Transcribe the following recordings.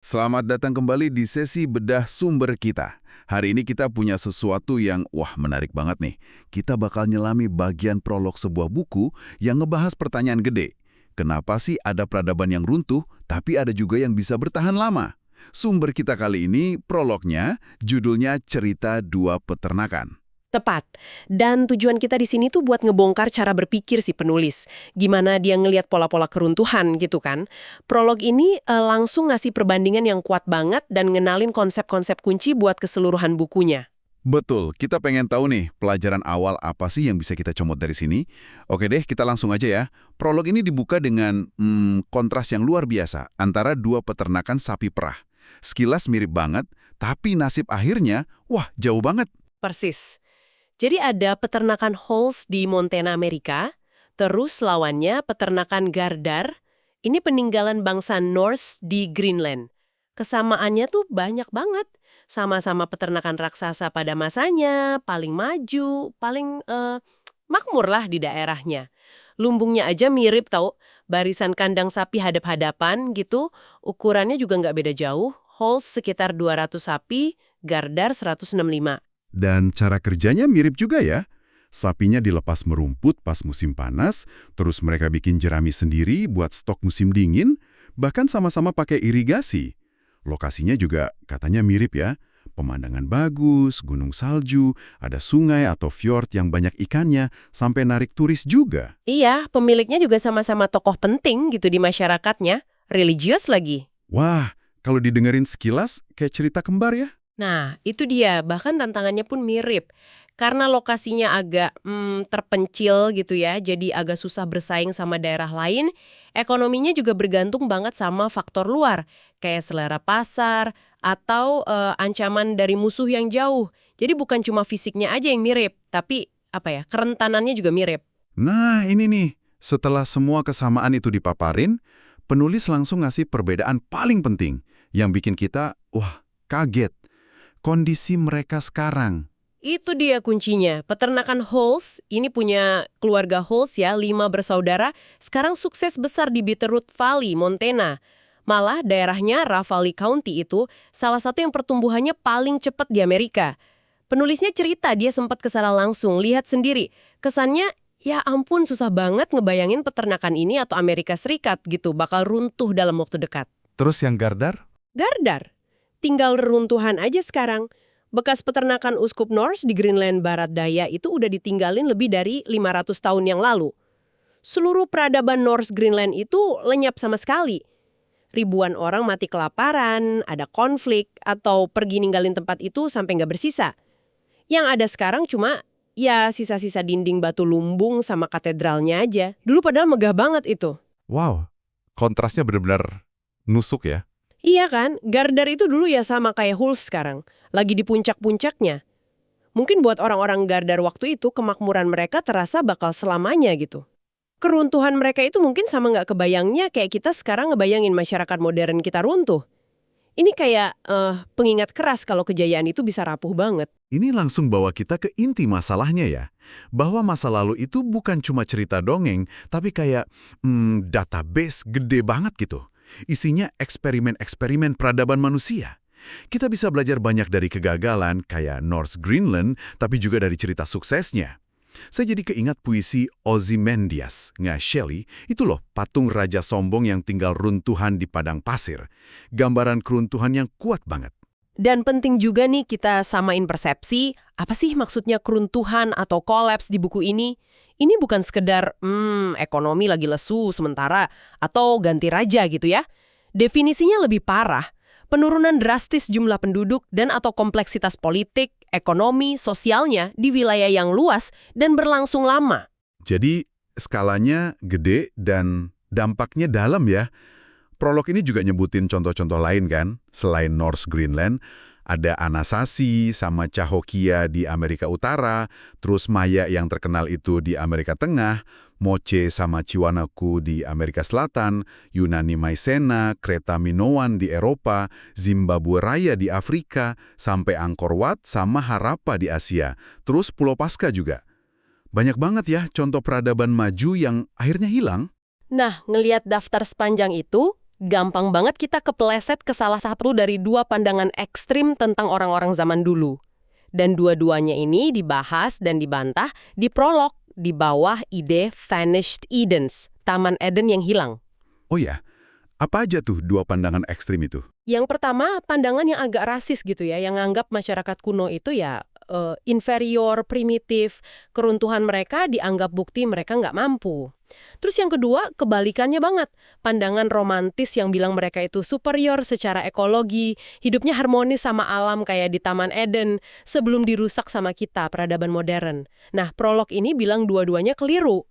Selamat datang kembali di sesi bedah sumber kita. Hari ini kita punya sesuatu yang, menarik banget nih. Kita bakal nyelami bagian prolog sebuah buku yang ngebahas pertanyaan gede. Kenapa sih ada peradaban yang runtuh, tapi ada juga yang bisa bertahan lama? Sumber kita kali ini, prolognya, judulnya Cerita Dua Peternakan. Tepat. Dan tujuan kita di sini tuh buat ngebongkar cara berpikir si penulis. Gimana dia ngelihat pola-pola keruntuhan gitu kan. Prolog ini langsung ngasih perbandingan yang kuat banget dan ngenalin konsep-konsep kunci buat keseluruhan bukunya. Betul, kita pengen tahu nih, pelajaran awal apa sih yang bisa kita comot dari sini? Oke deh, kita langsung aja ya. Prolog ini dibuka dengan kontras yang luar biasa antara dua peternakan sapi perah. Sekilas mirip banget, tapi nasib akhirnya, jauh banget. Persis. Jadi ada peternakan Halls di Montana, Amerika, terus lawannya peternakan Gardar, ini peninggalan bangsa Norse di Greenland. Kesamaannya tuh banyak banget. Sama-sama peternakan raksasa pada masanya, paling maju, paling makmur lah di daerahnya. Lumbungnya aja mirip tau, barisan kandang sapi hadap-hadapan gitu, ukurannya juga nggak beda jauh, Halls sekitar 200 sapi, Gardar 165. Dan cara kerjanya mirip juga ya. Sapinya dilepas merumput pas musim panas, terus mereka bikin jerami sendiri buat stok musim dingin, bahkan sama-sama pakai irigasi. Lokasinya juga katanya mirip ya. Pemandangan bagus, gunung salju, ada sungai atau fjord yang banyak ikannya, sampai narik turis juga. Iya, pemiliknya juga sama-sama tokoh penting gitu di masyarakatnya, religius lagi. Wah, kalau didengerin sekilas kayak cerita kembar ya. Nah, itu dia, bahkan tantangannya pun mirip. Karena lokasinya agak terpencil gitu ya, jadi agak susah bersaing sama daerah lain, ekonominya juga bergantung banget sama faktor luar, kayak selera pasar atau ancaman dari musuh yang jauh. Jadi bukan cuma fisiknya aja yang mirip, tapi kerentanannya juga mirip. Nah, ini nih. Setelah semua kesamaan itu dipaparin, penulis langsung ngasih perbedaan paling penting yang bikin kita, kaget. Kondisi mereka sekarang. Itu dia kuncinya. Peternakan Halls, ini punya keluarga Halls ya, 5 bersaudara, sekarang sukses besar di Bitterroot Valley, Montana. Malah daerahnya Ravalli County itu salah satu yang pertumbuhannya paling cepat di Amerika. Penulisnya cerita dia sempat ke sana langsung, lihat sendiri. Kesannya, ya ampun susah banget ngebayangin peternakan ini atau Amerika Serikat gitu, bakal runtuh dalam waktu dekat. Terus yang Gardar? Gardar. Tinggal reruntuhan aja sekarang. Bekas peternakan uskup Norse di Greenland Barat Daya itu udah ditinggalin lebih dari 500 tahun yang lalu. Seluruh peradaban Norse Greenland itu lenyap sama sekali. Ribuan orang mati kelaparan, ada konflik, atau pergi ninggalin tempat itu sampai nggak bersisa. Yang ada sekarang cuma, ya sisa-sisa dinding batu lumbung sama katedralnya aja. Dulu padahal megah banget itu. Wow, kontrasnya benar-benar nusuk ya. Iya kan, Gardar itu dulu ya sama kayak Hulls sekarang, lagi di puncak-puncaknya. Mungkin buat orang-orang Gardar waktu itu kemakmuran mereka terasa bakal selamanya gitu. Keruntuhan mereka itu mungkin sama nggak kebayangnya kayak kita sekarang ngebayangin masyarakat modern kita runtuh. Ini kayak pengingat keras kalau kejayaan itu bisa rapuh banget. Ini langsung bawa kita ke inti masalahnya ya. Bahwa masa lalu itu bukan cuma cerita dongeng, tapi kayak database gede banget gitu. Isinya eksperimen-eksperimen peradaban manusia. Kita bisa belajar banyak dari kegagalan kayak North Greenland, tapi juga dari cerita suksesnya. Saya jadi keingat puisi Ozymandias, Shelley, itu loh patung raja sombong yang tinggal runtuhan di padang pasir. Gambaran keruntuhan yang kuat banget. Dan penting juga nih kita samain persepsi, apa sih maksudnya keruntuhan atau kolaps di buku ini? Ini bukan sekedar, ekonomi lagi lesu sementara, atau ganti raja gitu ya. Definisinya lebih parah, penurunan drastis jumlah penduduk dan atau kompleksitas politik, ekonomi, sosialnya di wilayah yang luas dan berlangsung lama. Jadi skalanya gede dan dampaknya dalam ya. Prolog ini juga nyebutin contoh-contoh lain kan, selain North Greenland. Ada Anasazi sama Cahokia di Amerika Utara, terus Maya yang terkenal itu di Amerika Tengah, Moche sama Ciwanaku di Amerika Selatan, Yunani Maesena, Kreta Minoan di Eropa, Zimbabwe Raya di Afrika, sampai Angkor Wat sama Harappa di Asia, terus Pulau Paskah juga. Banyak banget ya contoh peradaban maju yang akhirnya hilang. Nah, ngelihat daftar sepanjang itu, gampang banget kita kepleset ke salah satu dari dua pandangan ekstrim tentang orang-orang zaman dulu. Dan dua-duanya ini dibahas dan dibantah di prolog di bawah ide Vanished Edens, Taman Eden yang hilang. Oh ya, apa aja tuh dua pandangan ekstrim itu? Yang pertama, pandangan yang agak rasis gitu ya, yang nganggap masyarakat kuno itu ya inferior, primitif, keruntuhan mereka dianggap bukti mereka nggak mampu. Terus yang kedua, kebalikannya banget. Pandangan romantis yang bilang mereka itu superior secara ekologi, hidupnya harmonis sama alam kayak di Taman Eden, sebelum dirusak sama kita, peradaban modern. Nah, prolog ini bilang dua-duanya keliru.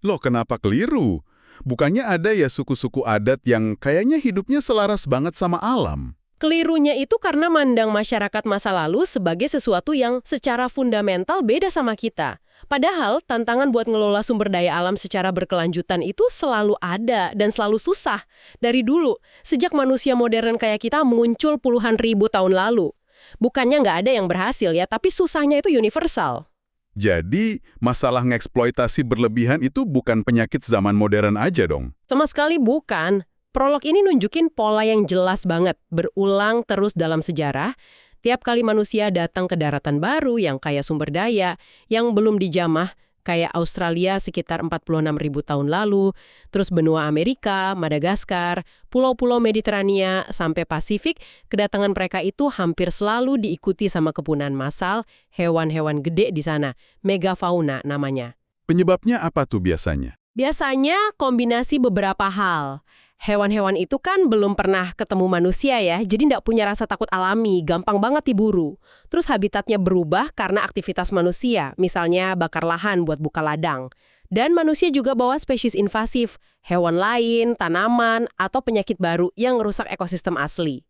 Loh, kenapa keliru? Bukannya ada ya suku-suku adat yang kayaknya hidupnya selaras banget sama alam? Kelirunya itu karena mandang masyarakat masa lalu sebagai sesuatu yang secara fundamental beda sama kita. Padahal tantangan buat ngelola sumber daya alam secara berkelanjutan itu selalu ada dan selalu susah. Dari dulu, sejak manusia modern kayak kita muncul puluhan ribu tahun lalu. Bukannya nggak ada yang berhasil ya, tapi susahnya itu universal. Jadi, masalah ngeksploitasi berlebihan itu bukan penyakit zaman modern aja dong? Sama sekali bukan. Prolog ini nunjukin pola yang jelas banget, berulang terus dalam sejarah. Tiap kali manusia datang ke daratan baru yang kaya sumber daya, yang belum dijamah, kayak Australia sekitar 46.000 tahun lalu, terus benua Amerika, Madagaskar, pulau-pulau Mediterania, sampai Pasifik, kedatangan mereka itu hampir selalu diikuti sama kepunahan massal, hewan-hewan gede di sana, megafauna namanya. Penyebabnya apa tuh biasanya? Biasanya kombinasi beberapa hal. Hewan-hewan itu kan belum pernah ketemu manusia ya, jadi nggak punya rasa takut alami, gampang banget diburu. Terus habitatnya berubah karena aktivitas manusia, misalnya bakar lahan buat buka ladang. Dan manusia juga bawa spesies invasif, hewan lain, tanaman, atau penyakit baru yang merusak ekosistem asli.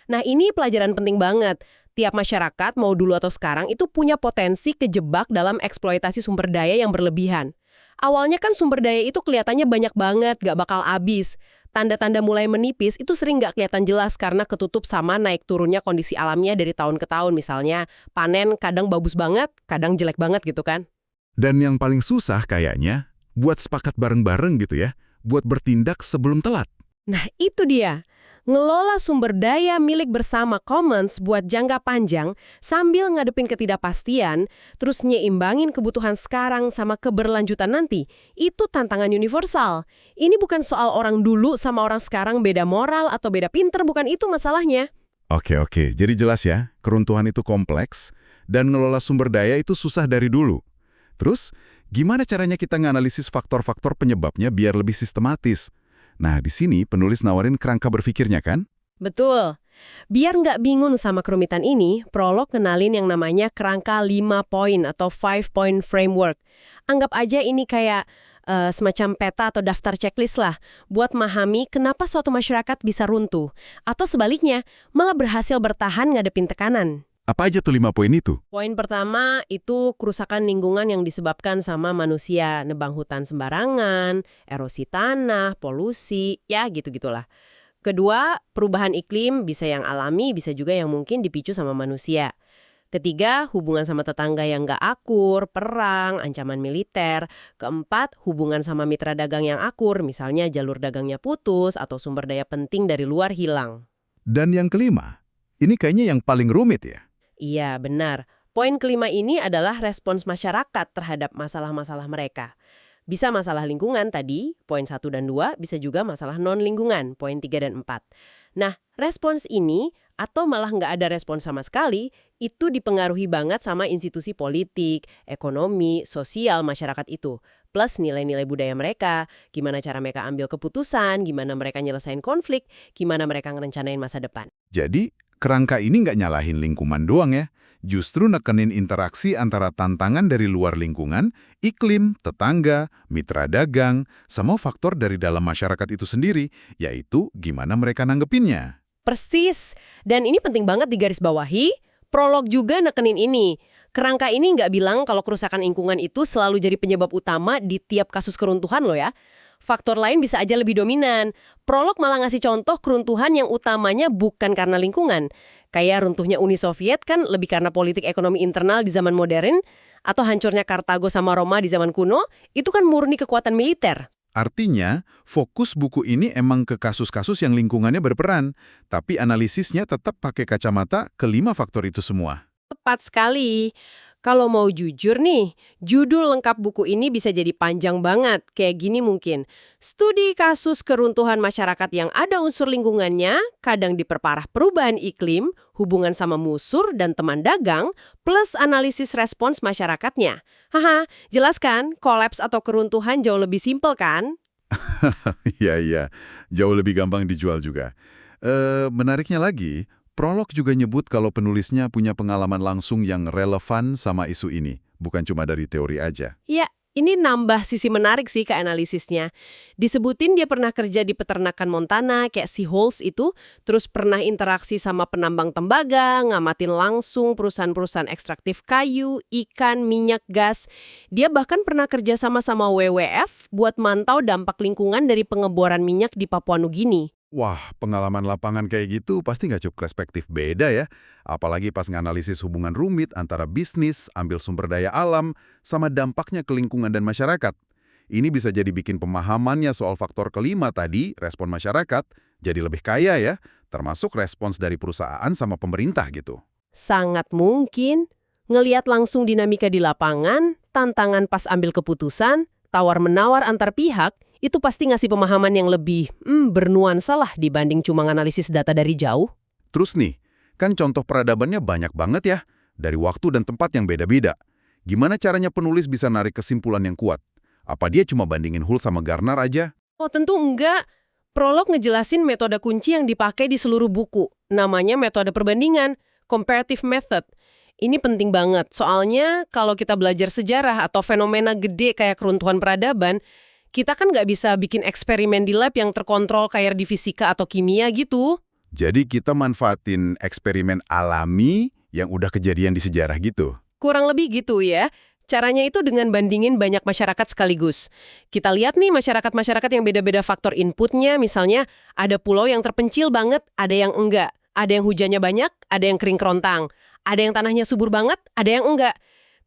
Nah ini pelajaran penting banget. Tiap masyarakat, mau dulu atau sekarang, itu punya potensi kejebak dalam eksploitasi sumber daya yang berlebihan. Awalnya kan sumber daya itu kelihatannya banyak banget, gak bakal habis. Tanda-tanda mulai menipis itu sering nggak kelihatan jelas karena ketutup sama naik turunnya kondisi alamnya dari tahun ke tahun. Misalnya panen kadang bagus banget, kadang jelek banget gitu kan. Dan yang paling susah kayaknya, buat sepakat bareng-bareng gitu ya, buat bertindak sebelum telat. Nah itu dia. Ngelola sumber daya milik bersama commons buat jangka panjang sambil ngadepin ketidakpastian, terus nyeimbangin kebutuhan sekarang sama keberlanjutan nanti, itu tantangan universal. Ini bukan soal orang dulu sama orang sekarang beda moral atau beda pinter, bukan itu masalahnya. Oke, jadi jelas ya, keruntuhan itu kompleks, dan ngelola sumber daya itu susah dari dulu. Terus, gimana caranya kita nganalisis faktor-faktor penyebabnya biar lebih sistematis? Nah, di sini penulis nawarin kerangka berpikirnya kan? Betul. Biar nggak bingung sama kerumitan ini, prolog kenalin yang namanya kerangka 5 poin atau 5-point framework. Anggap aja ini kayak semacam peta atau daftar checklist lah, buat memahami kenapa suatu masyarakat bisa runtuh. Atau sebaliknya, malah berhasil bertahan ngadepin tekanan. Apa aja tuh 5 poin itu? Poin pertama itu kerusakan lingkungan yang disebabkan sama manusia, nebang hutan sembarangan, erosi tanah, polusi, ya gitu-gitulah. Kedua, perubahan iklim bisa yang alami, bisa juga yang mungkin dipicu sama manusia. Ketiga, hubungan sama tetangga yang nggak akur, perang, ancaman militer. Keempat, hubungan sama mitra dagang yang akur, misalnya jalur dagangnya putus atau sumber daya penting dari luar hilang. Dan yang kelima, ini kayaknya yang paling rumit ya? Iya, benar. Poin kelima ini adalah respons masyarakat terhadap masalah-masalah mereka. Bisa masalah lingkungan tadi, poin 1 dan 2, bisa juga masalah non-lingkungan, poin 3 dan 4. Nah, respons ini, atau malah nggak ada respons sama sekali, itu dipengaruhi banget sama institusi politik, ekonomi, sosial masyarakat itu. Plus nilai-nilai budaya mereka, gimana cara mereka ambil keputusan, gimana mereka nyelesain konflik, gimana mereka ngerencanain masa depan. Jadi, kerangka ini nggak nyalahin lingkungan doang ya, justru nekenin interaksi antara tantangan dari luar lingkungan, iklim, tetangga, mitra dagang, sama faktor dari dalam masyarakat itu sendiri, yaitu gimana mereka nanggepinnya. Persis, dan ini penting banget digarisbawahi, prolog juga nekenin ini. Kerangka ini nggak bilang kalau kerusakan lingkungan itu selalu jadi penyebab utama di tiap kasus keruntuhan loh ya. Faktor lain bisa aja lebih dominan. Prolog malah ngasih contoh keruntuhan yang utamanya bukan karena lingkungan. Kayak runtuhnya Uni Soviet kan lebih karena politik ekonomi internal di zaman modern, atau hancurnya Kartago sama Roma di zaman kuno, itu kan murni kekuatan militer. Artinya, fokus buku ini emang ke kasus-kasus yang lingkungannya berperan, tapi analisisnya tetap pakai kacamata kelima faktor itu semua. Tepat sekali. Kalau mau jujur nih, judul lengkap buku ini bisa jadi panjang banget. Kayak gini mungkin. Studi kasus keruntuhan masyarakat yang ada unsur lingkungannya, kadang diperparah perubahan iklim, hubungan sama musuh dan teman dagang, plus analisis respons masyarakatnya. Haha, jelas kan? Kolaps atau keruntuhan jauh lebih simpel kan? Iya, iya. Jauh lebih gampang dijual juga. Menariknya lagi, prolog juga nyebut kalau penulisnya punya pengalaman langsung yang relevan sama isu ini, bukan cuma dari teori aja. Ya, ini nambah sisi menarik sih ke analisisnya. Disebutin dia pernah kerja di peternakan Montana, kayak si Halls itu, terus pernah interaksi sama penambang tembaga, ngamatin langsung perusahaan-perusahaan ekstraktif kayu, ikan, minyak, gas. Dia bahkan pernah kerja sama WWF buat mantau dampak lingkungan dari pengeboran minyak di Papua Nugini. Wah, pengalaman lapangan kayak gitu pasti nggak cukup perspektif beda ya. Apalagi pas nganalisis hubungan rumit antara bisnis, ambil sumber daya alam, sama dampaknya ke lingkungan dan masyarakat. Ini bisa jadi bikin pemahamannya soal faktor kelima tadi, respon masyarakat, jadi lebih kaya ya, termasuk respons dari perusahaan sama pemerintah gitu. Sangat mungkin. Ngeliat langsung dinamika di lapangan, tantangan pas ambil keputusan, tawar-menawar antar pihak, itu pasti ngasih pemahaman yang lebih bernuansa lah dibanding cuma analisis data dari jauh. Terus nih, kan contoh peradabannya banyak banget ya, dari waktu dan tempat yang beda-beda. Gimana caranya penulis bisa narik kesimpulan yang kuat? Apa dia cuma bandingin Hull sama Garner aja? Oh tentu enggak. Prolog ngejelasin metode kunci yang dipakai di seluruh buku. Namanya metode perbandingan, comparative method. Ini penting banget, soalnya kalau kita belajar sejarah atau fenomena gede kayak keruntuhan peradaban, kita kan nggak bisa bikin eksperimen di lab yang terkontrol kayak di fisika atau kimia gitu. Jadi kita manfaatin eksperimen alami yang udah kejadian di sejarah gitu. Kurang lebih gitu ya. Caranya itu dengan bandingin banyak masyarakat sekaligus. Kita lihat nih masyarakat-masyarakat yang beda-beda faktor inputnya, misalnya ada pulau yang terpencil banget, ada yang enggak. Ada yang hujannya banyak, ada yang kering kerontang. Ada yang tanahnya subur banget, ada yang enggak.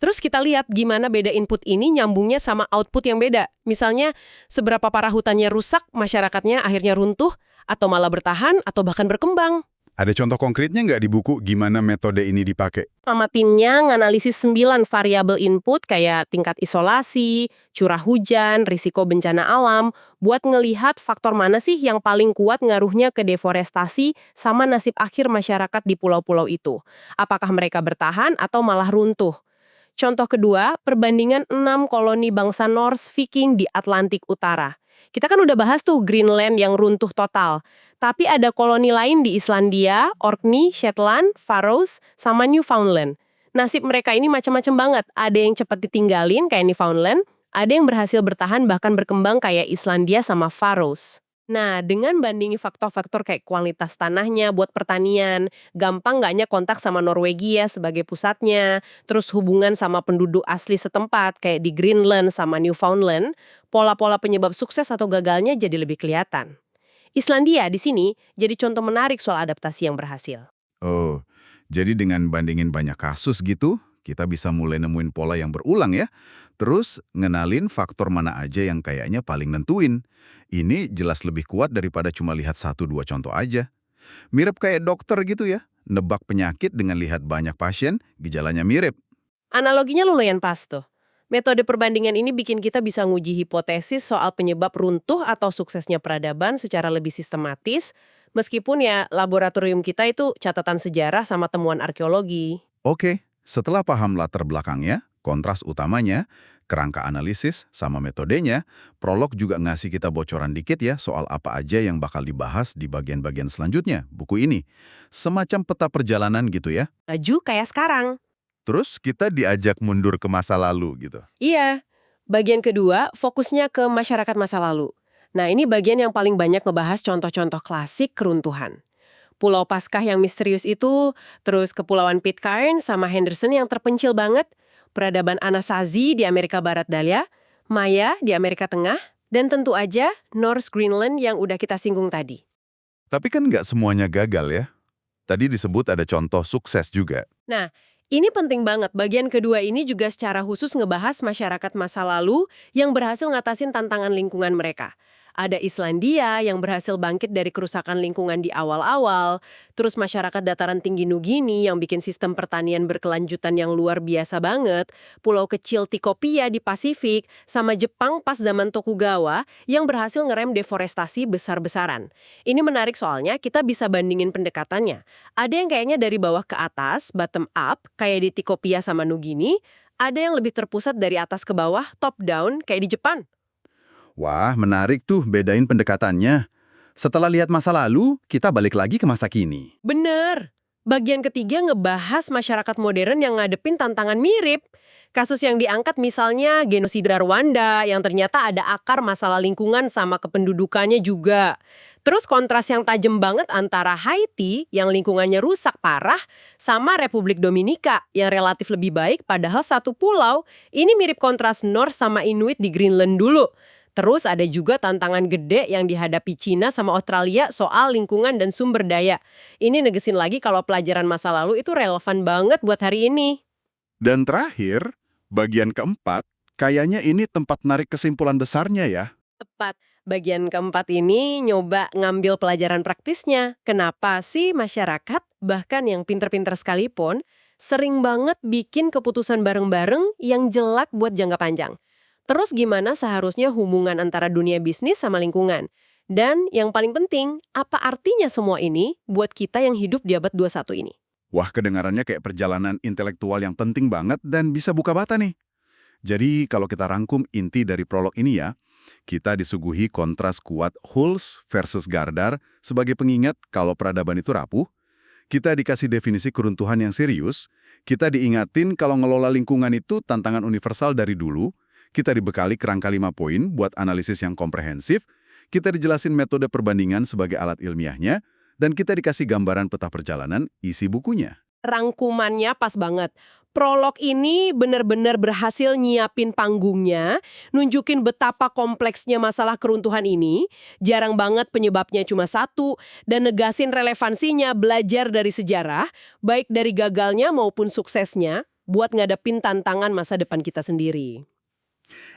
Terus kita lihat gimana beda input ini nyambungnya sama output yang beda. Misalnya, seberapa parah hutannya rusak, masyarakatnya akhirnya runtuh, atau malah bertahan, atau bahkan berkembang. Ada contoh konkretnya nggak di buku gimana metode ini dipakai? Sama timnya nganalisis 9 variabel input kayak tingkat isolasi, curah hujan, risiko bencana alam, buat ngelihat faktor mana sih yang paling kuat ngaruhnya ke deforestasi sama nasib akhir masyarakat di pulau-pulau itu. Apakah mereka bertahan atau malah runtuh? Contoh kedua, perbandingan 6 koloni bangsa Norse Viking di Atlantik Utara. Kita kan udah bahas tuh Greenland yang runtuh total. Tapi ada koloni lain di Islandia, Orkney, Shetland, Faroes, sama Newfoundland. Nasib mereka ini macam-macam banget. Ada yang cepat ditinggalin kayak Newfoundland, ada yang berhasil bertahan bahkan berkembang kayak Islandia sama Faroes. Nah, dengan bandingi faktor-faktor kayak kualitas tanahnya buat pertanian, gampang nggaknya kontak sama Norwegia sebagai pusatnya, terus hubungan sama penduduk asli setempat kayak di Greenland sama Newfoundland, pola-pola penyebab sukses atau gagalnya jadi lebih kelihatan. Islandia di sini jadi contoh menarik soal adaptasi yang berhasil. Oh, jadi dengan bandingin banyak kasus gitu, kita bisa mulai nemuin pola yang berulang ya. Terus ngenalin faktor mana aja yang kayaknya paling nentuin. Ini jelas lebih kuat daripada cuma lihat 1-2 contoh aja. Mirip kayak dokter gitu ya, nebak penyakit dengan lihat banyak pasien, gejalanya mirip. Analoginya lumayan pas tuh. Metode perbandingan ini bikin kita bisa nguji hipotesis soal penyebab runtuh atau suksesnya peradaban secara lebih sistematis, meskipun ya laboratorium kita itu catatan sejarah sama temuan arkeologi. Oke, setelah paham latar belakangnya, kontras utamanya, kerangka analisis, sama metodenya, prolog juga ngasih kita bocoran dikit ya soal apa aja yang bakal dibahas di bagian-bagian selanjutnya, buku ini. Semacam peta perjalanan gitu ya. Maju kayak sekarang. Terus kita diajak mundur ke masa lalu gitu. Iya, bagian kedua fokusnya ke masyarakat masa lalu. Nah ini bagian yang paling banyak ngebahas contoh-contoh klasik keruntuhan. Pulau Paskah yang misterius itu, terus Kepulauan Pitcairn sama Henderson yang terpencil banget, peradaban Anasazi di Amerika Barat Daya, Maya di Amerika Tengah, dan tentu aja North Greenland yang udah kita singgung tadi. Tapi kan nggak semuanya gagal ya. Tadi disebut ada contoh sukses juga. Nah, Ini penting banget. Bagian kedua ini juga secara khusus ngebahas masyarakat masa lalu yang berhasil ngatasin tantangan lingkungan mereka. Ada Islandia yang berhasil bangkit dari kerusakan lingkungan di awal-awal, terus masyarakat dataran tinggi Nugini yang bikin sistem pertanian berkelanjutan yang luar biasa banget, pulau kecil Tikopia di Pasifik, sama Jepang pas zaman Tokugawa yang berhasil ngerem deforestasi besar-besaran. Ini menarik soalnya kita bisa bandingin pendekatannya. Ada yang kayaknya dari bawah ke atas, bottom up, kayak di Tikopia sama Nugini, ada yang lebih terpusat dari atas ke bawah, top down, kayak di Jepang. Wah, menarik tuh bedain pendekatannya. Setelah lihat masa lalu, kita balik lagi ke masa kini. Bener. Bagian ketiga ngebahas masyarakat modern yang ngadepin tantangan mirip. Kasus yang diangkat misalnya genosida Rwanda yang ternyata ada akar masalah lingkungan sama kependudukannya juga. Terus kontras yang tajam banget antara Haiti yang lingkungannya rusak parah sama Republik Dominika yang relatif lebih baik padahal satu pulau. Ini mirip kontras Norse sama Inuit di Greenland dulu. Terus ada juga tantangan gede yang dihadapi Cina sama Australia soal lingkungan dan sumber daya. Ini negesin lagi kalau pelajaran masa lalu itu relevan banget buat hari ini. Dan terakhir, bagian keempat, kayaknya ini tempat narik kesimpulan besarnya ya. Tepat. Bagian keempat ini nyoba ngambil pelajaran praktisnya. Kenapa sih masyarakat, bahkan yang pinter-pinter sekalipun, sering banget bikin keputusan bareng-bareng yang jelek buat jangka panjang. Terus gimana seharusnya hubungan antara dunia bisnis sama lingkungan? Dan yang paling penting, apa artinya semua ini buat kita yang hidup di abad 21 ini? Wah, kedengarannya kayak perjalanan intelektual yang penting banget dan bisa buka mata nih. Jadi, kalau kita rangkum inti dari prolog ini ya, kita disuguhi kontras kuat Hulse versus Gardar sebagai pengingat kalau peradaban itu rapuh. Kita dikasih definisi keruntuhan yang serius. Kita diingatin kalau ngelola lingkungan itu tantangan universal dari dulu. Kita dibekali kerangka 5 poin buat analisis yang komprehensif, kita dijelasin metode perbandingan sebagai alat ilmiahnya, dan kita dikasih gambaran peta perjalanan isi bukunya. Rangkumannya pas banget. Prolog ini benar-benar berhasil nyiapin panggungnya, nunjukin betapa kompleksnya masalah keruntuhan ini, jarang banget penyebabnya cuma satu, dan negasin relevansinya belajar dari sejarah, baik dari gagalnya maupun suksesnya, buat ngadepin tantangan masa depan kita sendiri.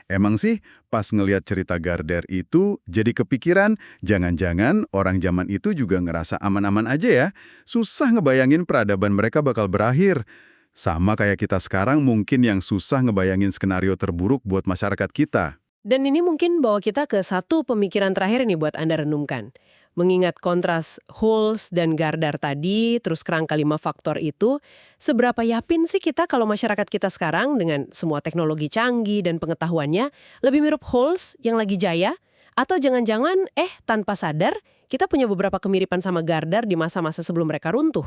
Emang sih, pas ngelihat cerita Gardner itu, jadi kepikiran, jangan-jangan orang zaman itu juga ngerasa aman-aman aja ya. Susah ngebayangin peradaban mereka bakal berakhir. Sama kayak kita sekarang mungkin yang susah ngebayangin skenario terburuk buat masyarakat kita. Dan ini mungkin bawa kita ke satu pemikiran terakhir nih buat Anda renungkan. Mengingat kontras Hulse dan Gardner tadi, terus kerangka 5 faktor itu, seberapa yakin sih kita kalau masyarakat kita sekarang dengan semua teknologi canggih dan pengetahuannya lebih mirip Hulse yang lagi jaya? Atau jangan-jangan, tanpa sadar, kita punya beberapa kemiripan sama Gardner di masa-masa sebelum mereka runtuh?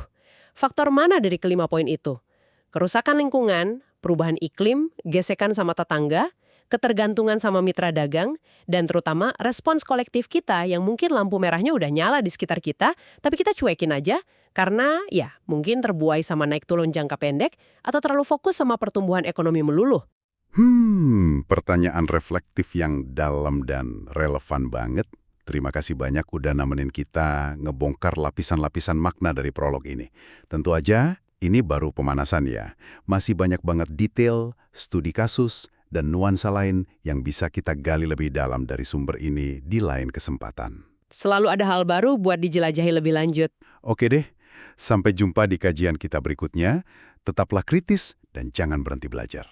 Faktor mana dari kelima poin itu? Kerusakan lingkungan, perubahan iklim, gesekan sama tetangga, ketergantungan sama mitra dagang, dan terutama respons kolektif kita yang mungkin lampu merahnya udah nyala di sekitar kita, tapi kita cuekin aja, karena ya mungkin terbuai sama naik turun jangka pendek, atau terlalu fokus sama pertumbuhan ekonomi melulu. Pertanyaan reflektif yang dalam dan relevan banget. Terima kasih banyak udah nemenin kita ngebongkar lapisan-lapisan makna dari prolog ini. Tentu aja, ini baru pemanasan ya. Masih banyak banget detail, studi kasus, dan nuansa lain yang bisa kita gali lebih dalam dari sumber ini di lain kesempatan. Selalu ada hal baru buat dijelajahi lebih lanjut. Oke deh, sampai jumpa di kajian kita berikutnya. Tetaplah kritis dan jangan berhenti belajar.